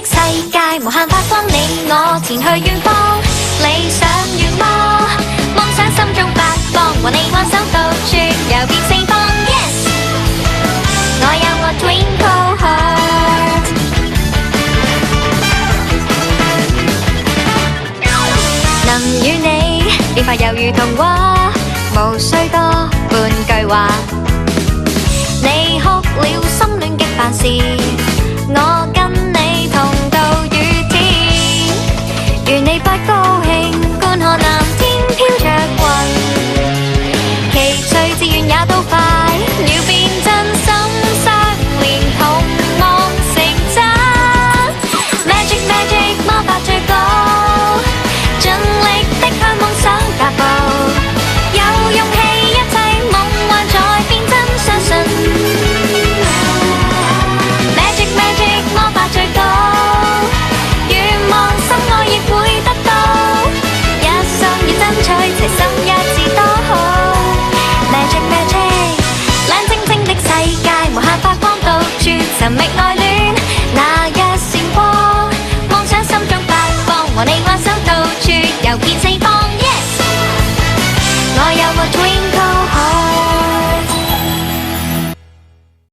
的世界，無限發光，你我前去遠方，理想遠麼？夢想心中發光，和你挽手到處遊遍四方。Yes， 我有我 Twinkle Heart， 能與你變化猶如童話，無需多半句話。你哭了心戀激辦事，我跟你同渡雨天。如你不高興，觀看藍天飄着雲，奇趣自願也都快了變真心相連，同夢成真。Magic Magic 魔法最高，盡力的向夢想踏步，有勇氣一切夢幻在變真，相信。Magic Magic 魔法最高，願望心愛亦會得到，一生要爭取，齊心一致多好。Magic Magic 亮晶晶的世界，無限發光。